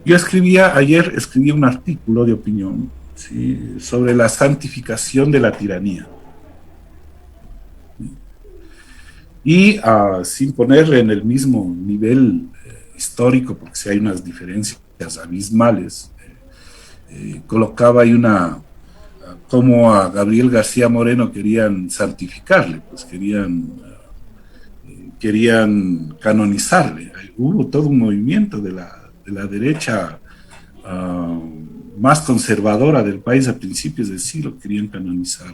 Yo ayer escribí un artículo de opinión, ¿sí?, sobre la santificación de la tiranía. Y sin ponerle en el mismo nivel histórico, porque si hay unas diferencias abismales, colocaba ahí como a Gabriel García Moreno querían santificarle, pues querían canonizarle. Hubo todo un movimiento de la derecha más conservadora del país a principios del siglo, querían canonizar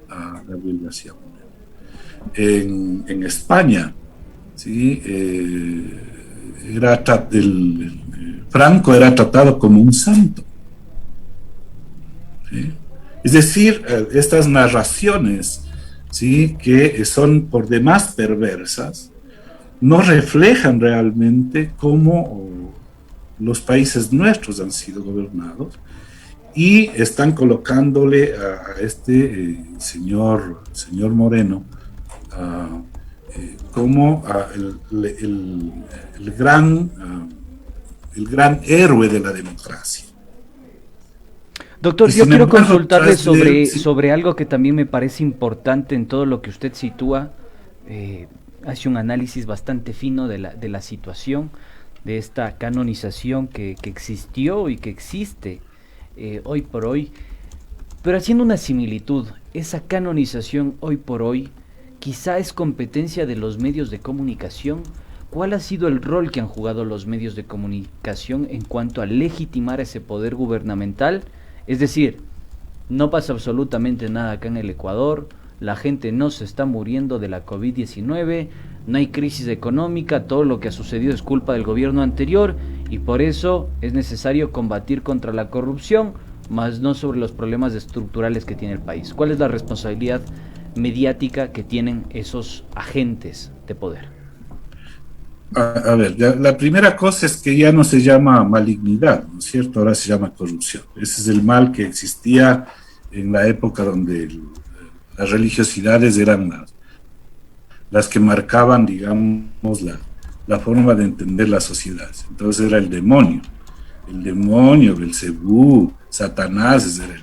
a Gabriel García Moreno. En España, ¿sí?, Franco era tratado como un santo, ¿sí? Es decir, estas narraciones, ¿sí?, que son por demás perversas, no reflejan realmente cómo los países nuestros han sido gobernados y están colocándole a este señor Moreno como el gran héroe de la democracia. Doctor, yo quiero consultarle sobre algo que también me parece importante en todo lo que usted sitúa. Hace un análisis bastante fino de la situación, de esta canonización que existió y que existe hoy por hoy. Pero haciendo una similitud, esa canonización hoy por hoy quizá es competencia de los medios de comunicación. ¿Cuál ha sido el rol que han jugado los medios de comunicación en cuanto a legitimar ese poder gubernamental? Es decir, no pasa absolutamente nada acá en el Ecuador, la gente no se está muriendo de la COVID-19, no hay crisis económica, todo lo que ha sucedido es culpa del gobierno anterior y por eso es necesario combatir contra la corrupción, más no sobre los problemas estructurales que tiene el país. ¿Cuál es la responsabilidad mediática que tienen esos agentes de poder? A ver, la primera cosa es que ya no se llama malignidad, ¿no es cierto? Ahora se llama corrupción. Ese es el mal que existía en la época donde las religiosidades eran las que marcaban, digamos, la forma de entender las sociedades. Entonces era el demonio, Belcebú, Satanás, ese era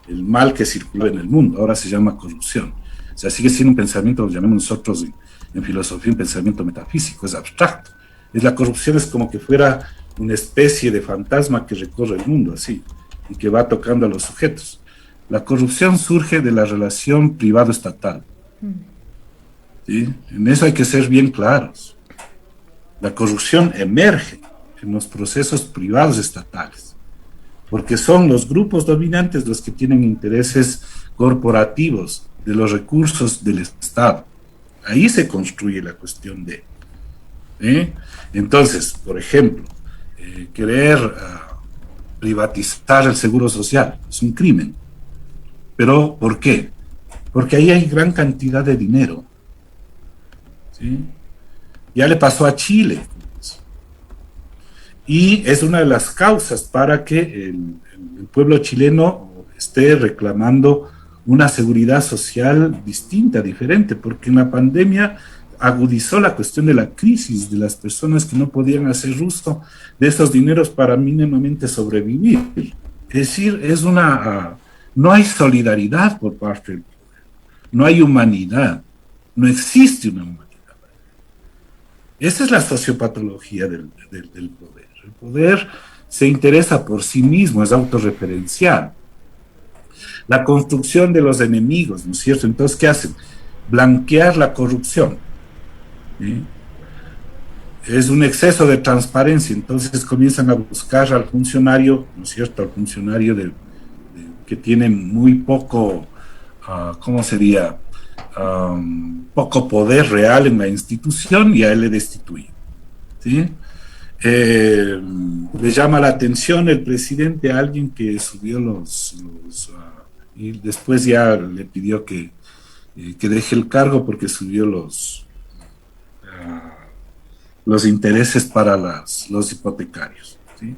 el mal que circulaba en el mundo. Ahora se llama corrupción. O sea, sigue siendo un pensamiento, lo llamamos nosotros en filosofía, un pensamiento metafísico, es abstracto. La corrupción es como que fuera una especie de fantasma que recorre el mundo, así, y que va tocando a los sujetos. La corrupción surge de la relación privado-estatal. ¿Sí? En eso hay que ser bien claros. La corrupción emerge en los procesos privados estatales, porque son los grupos dominantes los que tienen intereses corporativos de los recursos del Estado. Ahí se construye la cuestión de... Entonces, por ejemplo, querer privatizar el seguro social es un crimen. ¿Pero por qué? Porque ahí hay gran cantidad de dinero. ¿Sí? Ya le pasó a Chile. Y es una de las causas para que el pueblo chileno esté reclamando una seguridad social distinta, diferente, porque en la pandemia agudizó la cuestión de la crisis de las personas que no podían hacer uso de esos dineros para mínimamente sobrevivir. Es decir, no hay solidaridad por parte del poder, no hay humanidad, no existe una humanidad. Esa es la sociopatología del poder. El poder se interesa por sí mismo, es autorreferencial. La construcción de los enemigos, ¿no es cierto? Entonces, ¿qué hacen? Blanquear la corrupción. ¿Sí? Es un exceso de transparencia, entonces comienzan a buscar al funcionario, ¿no es cierto? Al funcionario que tiene muy poco, ¿cómo sería? Poco poder real en la institución y a él le destituyen. ¿Sí? Le llama la atención el presidente a alguien que subió y después ya le pidió que deje el cargo porque subió los intereses para los hipotecarios. ¿Sí?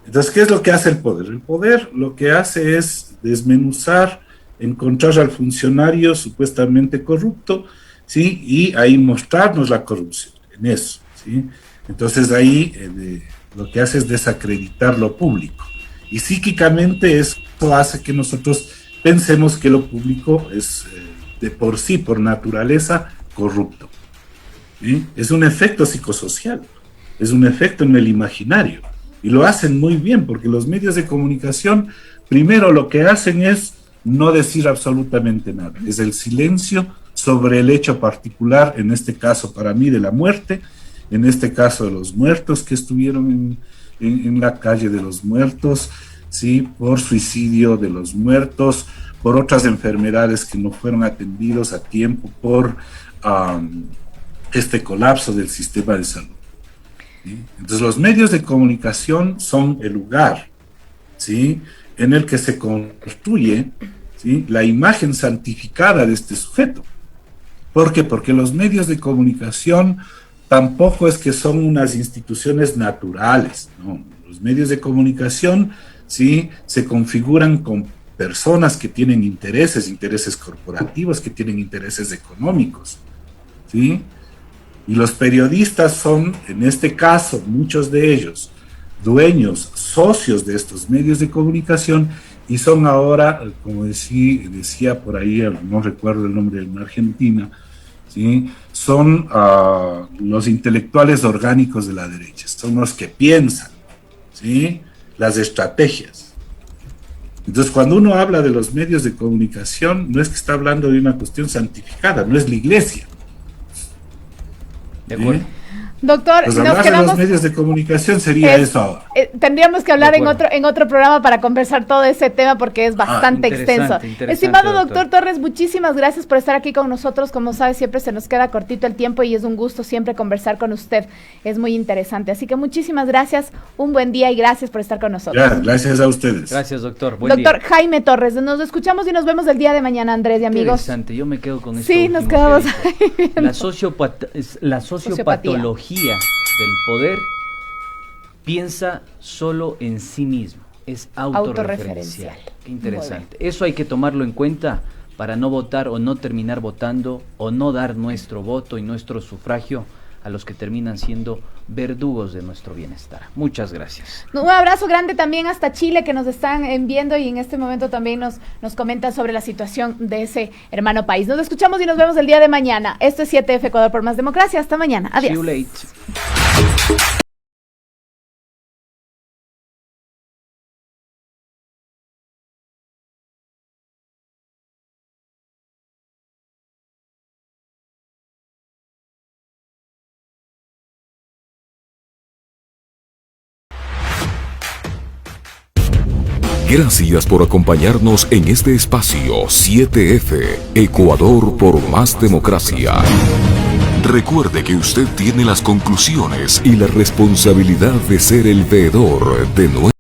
Entonces, ¿qué es lo que hace el poder? El poder lo que hace es desmenuzar, encontrar al funcionario supuestamente corrupto, ¿sí? Y ahí mostrarnos la corrupción, en eso. ¿Sí? Entonces ahí lo que hace es desacreditar lo público. Y psíquicamente eso hace que nosotros pensemos que lo público es de por sí, por naturaleza, corrupto. ¿Sí? Es un efecto psicosocial, es un efecto en el imaginario. Y lo hacen muy bien, porque los medios de comunicación, primero lo que hacen es no decir absolutamente nada. Es el silencio sobre el hecho particular, en este caso para mí de la muerte, en este caso de los muertos que estuvieron en la calle de los muertos, ¿sí? Por suicidio de los muertos, por otras enfermedades que no fueron atendidos a tiempo, por este colapso del sistema de salud. ¿Sí? Entonces los medios de comunicación son el lugar, ¿sí?, en el que se construye ¿sí?, la imagen santificada de este sujeto. ¿Por qué? Porque los medios de comunicación tampoco es que son unas instituciones naturales, ¿no? Los medios de comunicación, ¿sí?, se configuran con personas que tienen intereses corporativos, que tienen intereses económicos, ¿sí? Y los periodistas son, en este caso, muchos de ellos, dueños, socios de estos medios de comunicación, y son ahora, como decía por ahí, no recuerdo el nombre de una argentina, ¿sí?, son los intelectuales orgánicos de la derecha, son los que piensan, ¿sí?, las estrategias. Entonces, cuando uno habla de los medios de comunicación, no es que está hablando de una cuestión santificada, no es la iglesia. De acuerdo. ¿Sí? Doctor, Pues nos hablar de quedamos... los medios de comunicación sería eso ahora. Tendríamos que hablar en otro programa para conversar todo ese tema porque es bastante extenso. Estimado doctor Torres, muchísimas gracias por estar aquí con nosotros. Como sabe, siempre se nos queda cortito el tiempo y es un gusto siempre conversar con usted. Es muy interesante. Así que muchísimas gracias, un buen día y gracias por estar con nosotros. Ya, gracias a ustedes. Gracias, doctor. Buen doctor día. Jaime Torres, nos escuchamos y nos vemos el día de mañana, Andrés y amigos. Interesante, yo me quedo con esto. Sí, nos quedamos ahí. La sociopatología del poder piensa solo en sí mismo, es autorreferencial. Qué interesante. Eso hay que tomarlo en cuenta para no votar o no terminar votando o no dar nuestro voto y nuestro sufragio a los que terminan siendo verdugos de nuestro bienestar. Muchas gracias. Un abrazo grande también hasta Chile, que nos están viendo y en este momento también nos comentan sobre la situación de ese hermano país. Nos escuchamos y nos vemos el día de mañana. Esto es 7F Ecuador por más democracia. Hasta mañana. Adiós. See you late. Gracias por acompañarnos en este espacio 7F, Ecuador por más democracia. Recuerde que usted tiene las conclusiones y la responsabilidad de ser el veedor de nuestro